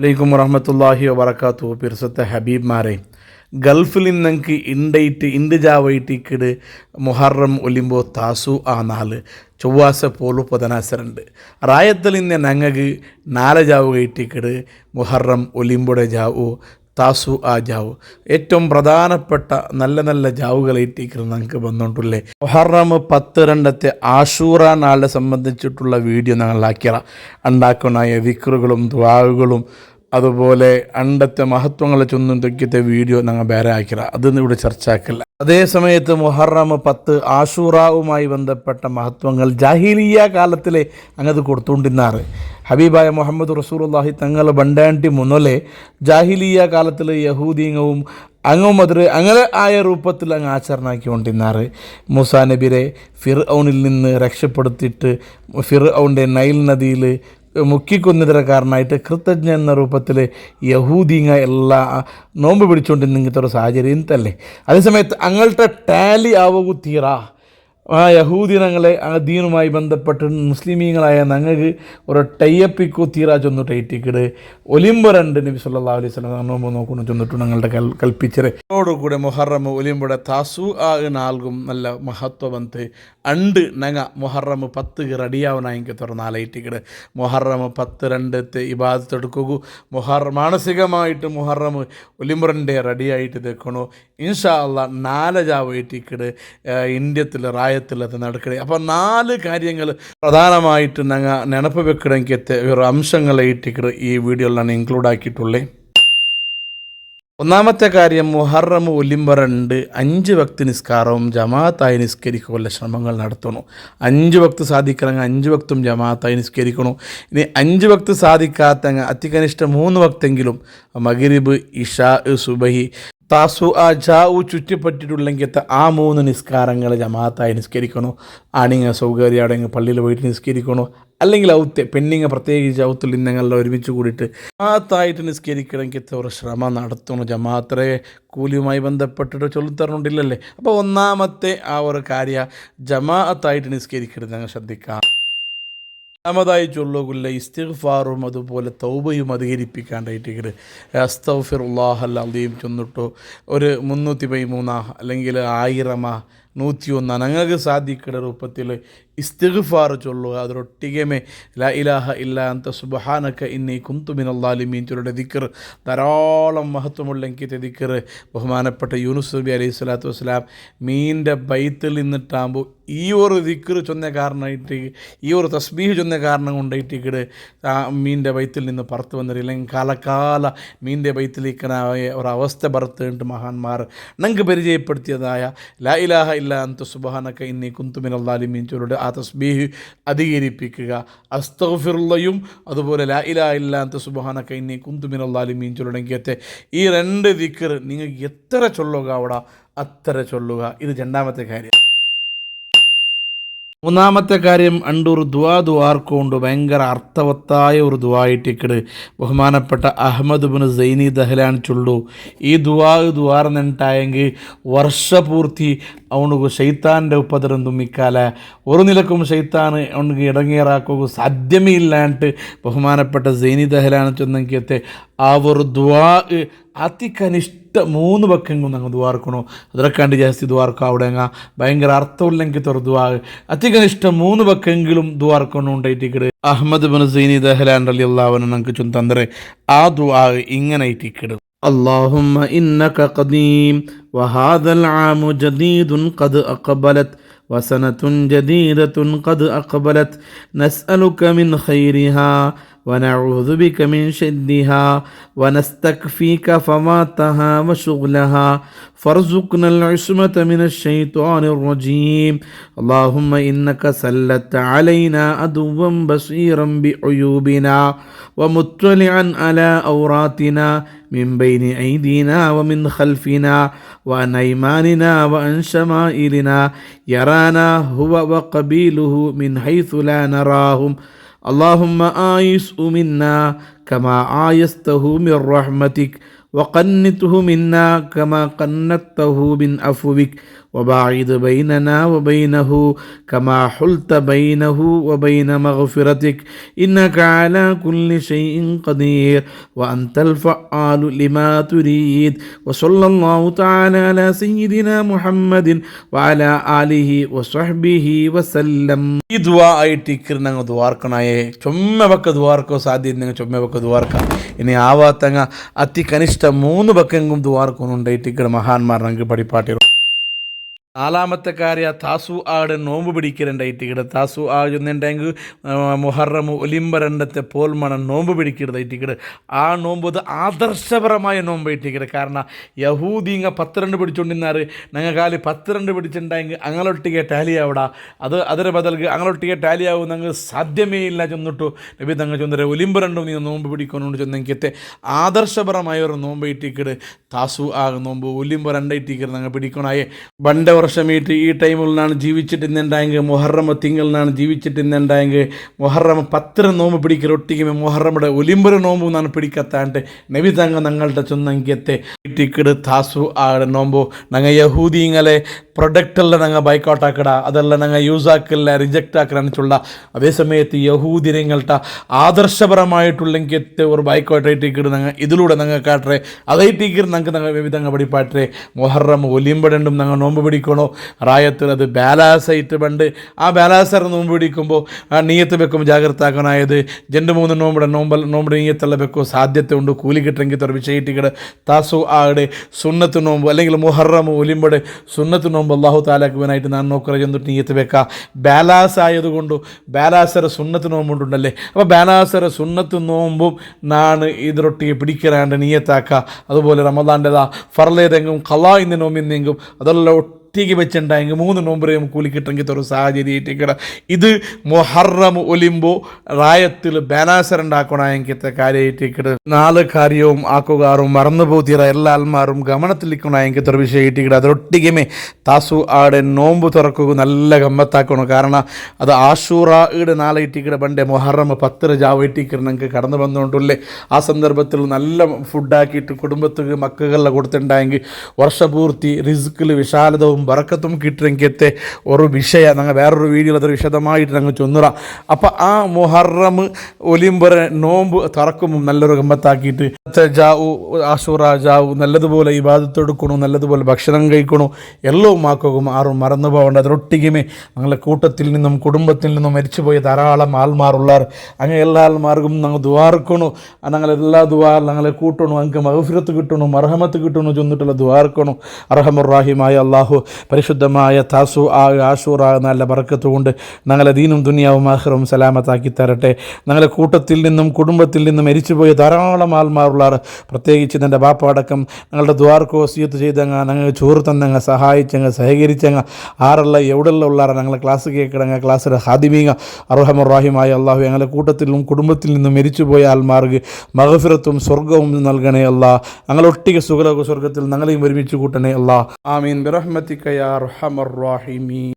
അലൈക്കും വറഹ്മത്തുള്ളാഹി വബറകാതുഹു. പിർസത്തെ ഹബീബ്മാരെ, ഗൾഫിൽ നിന്നക്ക് ಇಂಡು ಜಾವೈಟಿಕ್ಕಿಡು മുഹറം ഒലിമ്പോൾ താസു ആ നാല് ചൊവ്വാസ പോലും പൊതനാസറുണ്ട് റായത്തലിൻ്റെ ഞങ്ങൾക്ക് നാല് ജാവ് കയറ്റിക്കിട് മുഹറം ഒലിമ്പുടെ ജാവു താസു ആ ജാവു ഏറ്റവും പ്രധാനപ്പെട്ട നല്ല നല്ല ജാവുകൾ ഏറ്റിക്കിട്ട് ഞങ്ങൾക്ക് വന്നുകൊണ്ടുള്ളേ. മുഹറം 10 ആഷൂറ നാളെ സംബന്ധിച്ചിട്ടുള്ള വീഡിയോ ഞങ്ങളാക്കിയ ഉണ്ടാക്കുന്ന ദിക്റുകളും ദുആകളും അതുപോലെ അണ്ടത്തെ മഹത്വങ്ങളെ ചൊന്നും തൊക്കിയത്തെ വീഡിയോ ഞങ്ങൾ വേറെ ആക്കില്ല, അതൊന്നും ഇവിടെ ചർച്ച ആക്കില്ല. അതേ സമയത്ത് മുഹറം 10 ആഷൂറാവുമായി ബന്ധപ്പെട്ട മഹത്വങ്ങൾ ജാഹിലിയ കാലത്തിലെ അങ്ങത് കൊടുത്തുകൊണ്ടിരുന്നാറ്. ഹബീബായ മുഹമ്മദ് റസൂലുള്ളാഹി തങ്ങൾ ബണ്ടാണ്ടി മുന്നോലെ ജാഹിലിയ കാലത്തിൽ യഹൂദീങ്ങവും അങ്ങനെ ആയ രൂപത്തിൽ അങ്ങ് ആചരണമാക്കിക്കൊണ്ടിരുന്നാറ്. മൂസാ നബിരെ ഫിർഔനിൽ നിന്ന് രക്ഷപ്പെടുത്തിയിട്ട് ഫിർഔൻ്റെ നൈൽ നദിയിൽ മുക്കിക്കൊന്നതിരക്കാരനായിട്ട് കൃതജ്ഞ എന്ന രൂപത്തിൽ യഹൂദീങ്ങ എല്ലാ നോമ്പ് പിടിച്ചുകൊണ്ടിരുന്ന ഇങ്ങനത്തെ ഒരു സാഹചര്യം തന്നെ. അതേസമയത്ത് അങ്ങോട്ട് ടാലി ആവുകു തീറാ ആ യഹൂദി ഞങ്ങളെ ആ ദീനുമായി ബന്ധപ്പെട്ട് മുസ്ലിമീങ്ങളായ ഞങ്ങൾക്ക് ഒരു ടൈയപ്പിക്കോ തീരാ ചൊന്നു ടൈറ്റിക്കിട് ഒലിമ്പുണ്ട് നബി സല്ലല്ലാഹു അലൈഹി വസല്ലം നോമ്പ് നോക്കുന്നു ചൊന്നിട്ട് ഞങ്ങളുടെ കൽപ്പിച്ചത്. അതോടുകൂടെ മുഹറം ഒലിമ്പുടെ താസു ആ നാൽകും നല്ല മഹത്വവന്ത് അണ്ട് ഞങ്ങ മുഹറം 10 റെഡിയാവനായെങ്കിൽ തുറന്നാലയിട്ടിക്കിട് മുഹറം 10 ഇബാദത്ത് എടുക്കൂ. മാനസികമായിട്ട് മുഹറം ഒലിമ്പുറൻ്റെ റെഡിയായിട്ട് നിൽക്കണോ. ഇൻഷാ അല്ലാഹ് 4 ജാവയിട്ടിക്കിട് ഇന്ത്യത്തിൽ റായത്തിലത് നടക്കണേ. അപ്പോൾ 4 കാര്യങ്ങൾ പ്രധാനമായിട്ട് ഞങ്ങൾ നെനപ്പ് വെക്കണമെങ്കിൽ ഒരു അംശങ്ങളെ ഇട്ടിക്കിട് ഈ വീഡിയോയിലാണ് ഇൻക്ലൂഡ് ആക്കിയിട്ടുള്ളത്. ഒന്നാമത്തെ കാര്യം, മുഹറം ഒലിമ്പറുണ്ട് 5 വക്ത് നിസ്കാരവും ജമാഅത്തായി നിസ്കരിക്കുള്ള ശ്രമങ്ങൾ നടത്തണം. 5 വക്ത് സാധിക്കണമെങ്കിൽ 5 വക്തും ജമാഅത്തായി നിസ്കരിക്കണം. ഇനി 5 വക്ത് സാധിക്കാത്ത അത്തികനിഷ്ഠ 3 വക്തെങ്കിലും മഗ്രിബ്, ഇഷാ, സുബഹി, താസു ആ ജാവു ചുറ്റിപ്പറ്റിട്ടുള്ളെങ്കിൽ ആ 3 നിസ്കാരങ്ങൾ ജമാഅത്തായി നിസ്കരിക്കണോ. ആണിങ്ങ സൗകര്യം അവിടെങ്കിൽ പള്ളിയിൽ പോയിട്ട് നിസ്കരിക്കണോ. അല്ലെങ്കിൽ ഔത്തെ പെണ്ണിങ്ങ പ്രത്യേകിച്ച് ഔത്തിൽ ഇന്നെല്ലാം ഒരുമിച്ച് കൂടിയിട്ട് ജമാഅത്തായിട്ട് നിസ്കരിക്കണമെങ്കിൽ ഒരു ശ്രമം നടത്തണം. ജമാഅത്തെ കൂലിയുമായി ബന്ധപ്പെട്ടിട്ട് ചൊല്ലിത്തരണുണ്ടില്ലല്ലേ. അപ്പോൾ ഒന്നാമത്തെ ആ ഒരു കാര്യം ജമാഅത്തായിട്ട് നിസ്കരിക്കരുത് ഞങ്ങൾ ശ്രദ്ധിക്കാം. രണ്ടാമതായി ചൊല്ലുകില്ല ഇസ്തിഗ്ഫാറും അതുപോലെ തൗബയും അധികരിപ്പിക്കാണ്ടായിട്ട് അസ്തഗ്ഫിറുല്ലാഹൽ അദീം ചൊന്നിട്ടോ ഒരു 313 അല്ലെങ്കിൽ 1000 101 ഞങ്ങൾക്ക് സാധിക്കുന്ന രൂപത്തിൽ ഇസ്തിഗ്ഫാർ ചൊല്ലുക. അതിലൊട്ടികമേ ലാ ഇലാഹ ഇല്ലാ അന്ത സുബ്ഹാനക ഇന്നി കുന്തു മിനൽ ളാലിമീൻ ചൊല്ലുടെ ദിക്ർ ധാരാളം മഹത്വമുള്ള എനിക്കത്തെ ദിക്ർ ബഹുമാനപ്പെട്ട യൂനുസ് നബി അലൈഹി സ്വലാത്തു വസ്സലാം മീൻ്റെ ബൈത്തിൽ നിന്നിട്ടാകുമ്പോൾ ഈ ഒരു ദിക്ർ ചൊന്ന കാരണമായിട്ട് ഈ ഒരു തസ്ബീഹ് ചൊന്ന കാരണം കൊണ്ടായിട്ടിക്കട് ആ മീൻ്റെ ബൈത്തിൽ നിന്ന് പുറത്ത് വന്നില്ലെങ്കിൽ കാലകാല മീൻ്റെ ബൈത്തിലേക്കനായ ഒരവസ്ഥ പുറത്തുണ്ട് മഹാന്മാർ ഞങ്ങൾക്ക് പരിചയപ്പെടുത്തിയതായ ലാ ഇലാഹ ഇല്ലാ അന്ത സുബ്ഹാനക ഇന്നി കുന്തു മിനൽ ളാലിമീൻ ചൊല്ലുടെ ആ തസ്ബീഹ് അധികരിപ്പിക്കുക. അസ്തഗ്ഫിറുല്ലയും അതുപോലെ ലാ ഇലാഹ ഇല്ലാ അന്ത സുബ്ഹാനക ഇന്നി കുന്തു മിനൽ ളാലിമീൻ ചൊല്ലുടെങ്കിലത്തെ ഈ 2 ദിക്ർ നിങ്ങൾക്ക് എത്ര ചൊല്ലുക അവിടെ അത്ര ചൊല്ലുക. ഇത് രണ്ടാമത്തെ കാര്യം. മൂന്നാമത്തെ കാര്യം ഒരു ദുആർക്കൊണ്ട് ഭയങ്കര അർത്ഥവത്തായ ഒരു ദുആയിട്ടിക്കട് ബഹുമാനപ്പെട്ട അഹമ്മദ് ബിൻ സൈനി ദഹ്ലാൻ ചൊല്ലു. ഈ ദുആർന്നിട്ടായെങ്കിൽ വർഷപൂർത്തി അവനുക്ക് ശൈത്താൻ്റെ ഉപദ്രം തുമ്മിക്കാല ഒരു നിലക്കും ശൈത്താൻ അവനുക്ക് ഇടങ്ങേറാക്കുക സാധ്യമേ ഇല്ലാണ്ട് ബഹുമാനപ്പെട്ട സൈനി ദഹ്ലാൻ ചൊന്നെങ്കിലത്തെ ആ ഒരു ദുആ അതികനിഷ്ഠ 3 വക്കെങ്കും ഞങ്ങൾ ദ്വാർക്കണോ. അതിനെക്കാണ്ട് ജാസ്തി ദ്വാർക്കും അവിടെ ഭയങ്കര അർത്ഥമില്ലെങ്കിൽ ഒരു ദ്വാ അതികനിഷ്ഠ 3 വക്കെങ്കിലും ദ്വാർക്കണോ ഉണ്ടായിട്ടിക്കട്. അഹമ്മദ് ബിൻ സൈനി ദഹ്ലാൻ റളിയല്ലാഹു അൻഹു ഞങ്ങൾക്ക് ചൊന്തരെ ആ ദ്വാ ഇങ്ങനെ ഇട്ടിക്കട്. اللهم إنك قديم وهذا العام جديد قد أقبلت وسنة جديدة قد أقبلت نسألك من خيرها ونعوذ بك من شدها ونستكفيك فواتها وشغلها فارزقنا العصمة من الشيطان الرجيم اللهم إنك سلت علينا عدوا بصيرا بعيوبنا ومطلعا على أوراتنا من بين أيدينا ومن خلفنا وعن أيماننا وعن شمائلنا يرانا هو وقبيله من حيث لا نراهم اللهم آيسه منا كما آيسته من رحمتك وقنته منا كما قنته من عفوك وباعد بيننا وبينه كما حلت بينه وبين مغفرتك إنك على كل شيء قدير وأنت الفعال لما تريد وصلى الله تعالى على سيدنا محمد وعلى آله وصحبه وسلم. ഈ ദുആ ആയിട്ട് ഇക്കിരുന്നങ്ങ് ദ്വാർക്കണായേ ചുമ്മവക്ക ദ്വാർക്കോ സാധ്യത ചുമ്മവക്ക ദ്വാർക്ക ഇനി ആവാത്തങ്ങ അതി കനിഷ്ഠ 3 ബക്കെങ്കും ദ്വാർക്കൊന്നുണ്ടായിട്ട് ഇക്കട മഹാന്മാർ ഞങ്ങൾക്ക് പഠിപ്പാട്ടിരും. നാലാമത്തെ കാര്യ താസു ആട് നോമ്പ് പിടിക്കലുണ്ടായിട്ട് ഇവിടെ താസു ആടുന്നുണ്ടെങ്കിൽ മുഹറമു ഒലിമ്പരണ്ടത്തെ പോൽമണം നോമ്പ് പിടിക്കരുതായിട്ട് ഇവിടെ ആ നോമ്പ് അത് ആദർശപരമായ നോമ്പ് ഇട്ടിക്കടെ. കാരണം യഹൂദിങ്ങ 12 പിടിച്ചുകൊണ്ടിരുന്നാറ് ഞങ്ങൾ കാലി 12 പിടിച്ചിട്ടുണ്ടെങ്കിൽ അങ്ങനൊട്ടിಗೆ ടാലി ആവിടാ അത് ಅದರ ಬದಲಿಗೆ അങ്ങനൊട്ടിಗೆ ടാലി ആവും ഞങ്ങൾ സാധ്യമേ ഇല്ല ചെന്നിട്ടു നബി തങ്ങൾ ചൊന്നരെ ഒലിമ്പരണ്ടും നീ നോമ്പ് പിടിക്കൊന്നുകൊണ്ട് ചെന്നെങ്കിത്തെ ആദർശപരമായ ഒരു നോമ്പ് ഇട്ടിക്കട് താസു ആ നോമ്പ് ഒലിമ്പരണ്ട ഇട്ടിക്കട് ഞങ്ങൾ പിടിക്കണായേ. പണ്ട് വർഷമീട്ട് ഈ ടൈമിലാണ് ജീവിച്ചിട്ടുണ്ടായെങ്കിൽ മുഹറമ തിങ്കളിലാണ് ജീവിച്ചിട്ടുണ്ടായെങ്കിൽ മുഹറമ 10 നോമ്പ് പിടിക്കുക ഒട്ടിക്കുമ്പോൾ മുഹറമ്മയുടെ ഒലിമ്പര നോമ്പ് എന്നാണ് പിടിക്കത്താണ്ട് നബി തങ്ങ ഞങ്ങളുടെ ചൊന്നങ്കിയത്തെ ഇട്ടിക്കിട് താസു ആടെ നോമ്പോ ഞങ്ങൾ യഹൂദിങ്ങളെ പ്രൊഡക്റ്റെല്ലാം ഞങ്ങൾ ബൈക്കൗട്ട് ആക്കട അതെല്ലാം ഞങ്ങൾ യൂസ് ആക്കില്ല റിജക്റ്റ് ആക്കലാണ് ചൊല്ല. അതേ സമയത്ത് യഹൂദിരങ്ങളുടെ ആദർശപരമായിട്ടുള്ളെങ്കിയത്തെ ഒരു ബൈക്കൗട്ടായിട്ടിക്കിട് ഞങ്ങൾ ഇതിലൂടെ ഞങ്ങൾ കാട്ടറേ അതായിട്ടിക്കിട് ഞങ്ങൾക്ക് ഞങ്ങൾ വിവിധങ്ങൾ പഠിപ്പാട്ടേ മുഹറം ഒലിമ്പരണ്ടും ഞങ്ങൾ നോമ്പ് പിടിക്കണോ റായത്തിൽ അത് ബാലാസായിട്ട് പണ്ട് ആ ബാലാസർ നോമ്പ് പിടിക്കുമ്പോൾ ആ നീയത്ത് വെക്കുമ്പോൾ ജാഗ്രത ആക്കണായത് 2-3 നോമ്പുടെ നീയത്തുള്ള വെക്കോ സാധ്യത ഉണ്ട് കൂലി കിട്ടുമെങ്കിൽ തൊരു വിഷയിട്ടിക്കട് താസു ആടെ സുന്നത്ത് നോമ്പ് അല്ലെങ്കിൽ മുഹറം ഒലിമ്പടെ സുന്നത്ത് നോമ്പ് അള്ളാഹു താലാക്ക് വേനായിട്ട് ഞാൻ നോക്കുക ചെന്നിട്ട് നീയത്ത് വെക്കുക. ബാലാസ് ആയതുകൊണ്ട് ബാലാസര സുന്നത്ത് നോമ്പുണ്ടല്ലേ അപ്പോൾ ബാലാസര സുന്നത്ത് നോമ്പും നാണ് ഇതിലൊട്ടിಗೆ പിടിക്കാണ്ട് നീയത്താക്കുക. അതുപോലെ റമദാൻ്റെതാ ഫർലേതെങ്കും ഖലാ ഇന്ന് നോമ്പിന്നെങ്കും അതെല്ലാം ഒട്ടിಗೆ വെച്ചിട്ടുണ്ടെങ്കിൽ 3 നോമ്പും കൂലി കിട്ടുമെങ്കിൽ ഒരു സാഹചര്യമായിട്ടിക്കട. ഇത് മുഹറം ഒലിമ്പോ റായത്തിൽ ബാലാസർ ഉണ്ടാക്കണമെങ്കിലത്തെ കാര്യമായിട്ടിക്കട. 4 കാര്യവും ആക്കുകാറും മറന്നു പോത്തിറ എല്ലാ ആൾമാരും ഗമനത്തിലിക്കണമെങ്കിൽ ഒരു വിഷയമായിട്ടിക്കട. അതൊട്ടികമേ താസു ആടെ നോമ്പ് തുറക്കുക നല്ല ഗമ്മത്താക്കണം. കാരണം അത് ആഷൂറയുടെ നാളായിട്ടിക്കട പണ്ടേ മുഹറം 10 ജാവായിട്ടിക്കട ഞങ്ങൾക്ക് കടന്നു വന്നുകൊണ്ടല്ലേ. ആ സന്ദർഭത്തിൽ നല്ല ഫുഡാക്കിയിട്ട് കുടുംബത്തിന് മക്കളിലെ കൊടുത്തിട്ടുണ്ടെങ്കിൽ വർഷപൂർത്തി റിസ്ക്കിൽ വിശാലതവും ബറക്കത്തും കിട്ടുമെങ്കിലത്തെ ഒരു വിഷയ ഞങ്ങൾ വേറൊരു വീഡിയോയിൽ അതൊരു വിശദമായിട്ട് ഞങ്ങൾ ചൊന്നുറ. അപ്പം ആ മുഹറം ഒലിമ്പര നോമ്പ് തുറക്കുമ്പോൾ നല്ലൊരു ഗമ്പത്താക്കിയിട്ട് ജാവു ആഷൂറ ജാവു നല്ലതുപോലെ ഇബാദത്തെടുക്കണു നല്ലതുപോലെ ഭക്ഷണം കഴിക്കണു എല്ലാം ആക്കും ആറും മറന്നു പോകേണ്ട. അതൊട്ടിക്കുമേ ഞങ്ങളുടെ കൂട്ടത്തിൽ നിന്നും കുടുംബത്തിൽ നിന്നും മരിച്ചുപോയ ധാരാളം ആൾമാരുള്ളാർ അങ്ങനെ എല്ലാ ആൾമാർക്കും ഞങ്ങൾ ദ്വാർക്കണു. ഞങ്ങളെല്ലാ ദ്വാ ഞങ്ങളെ കൂട്ടണു ഞങ്ങൾക്ക് മഗ്ഫിറത്ത് കിട്ടണു മർഹമത്ത് കിട്ടണു ചെന്നിട്ടുള്ള ദ്വാർക്കണു. അർഹമുർ-റഹീമായ അള്ളാഹു പരിശുദ്ധമായ താസു ആഷൂറ നല്ല ബറക്കത്ത് കൊണ്ട് ഞങ്ങളെ ദീനും ദുനിയാവും ആഖിറവും സലാമത്താക്കി തരട്ടെ. ഞങ്ങളെ കൂട്ടത്തിൽ നിന്നും കുടുംബത്തിൽ നിന്നും മരിച്ചുപോയ ധാരാളം ആൾമാരുള്ളാർ പ്രത്യേകിച്ച് എൻ്റെ ബാപ്പ അടക്കം ഞങ്ങളുടെ ദ്വാർക്ക് വസിയത്ത് ചെയ്തങ്ങ ഞങ്ങൾ ചോറ് തന്നങ്ങ സഹായിച്ചങ്ങ സഹകരിച്ചങ്ങ ആറല്ല എവിടെയുള്ള ഉള്ളാറ ഞങ്ങളെ ക്ലാസ് കേൾക്കണങ്ങ ക്ലാസ്സിലെ ഹാദിമീങ്ങ അർഹമുർ-റഹീമായ അള്ളാഹു ഞങ്ങളുടെ കൂട്ടത്തിലും കുടുംബത്തിൽ നിന്നും മരിച്ചുപോയ ആൾമാർക്ക് മഗ്ഫിറത്തും സ്വർഗവും നൽകണേ അല്ലാ. ഞങ്ങളൊട്ടിಗೆ സുഖലോക സ്വർഗത്തിൽ ഞങ്ങളെയും ഒരുമിച്ച് കൂട്ടണേ അല്ലാ. ആമീൻ ബിറഹ്മതിക യാ അർഹമർ റഹീമീൻ.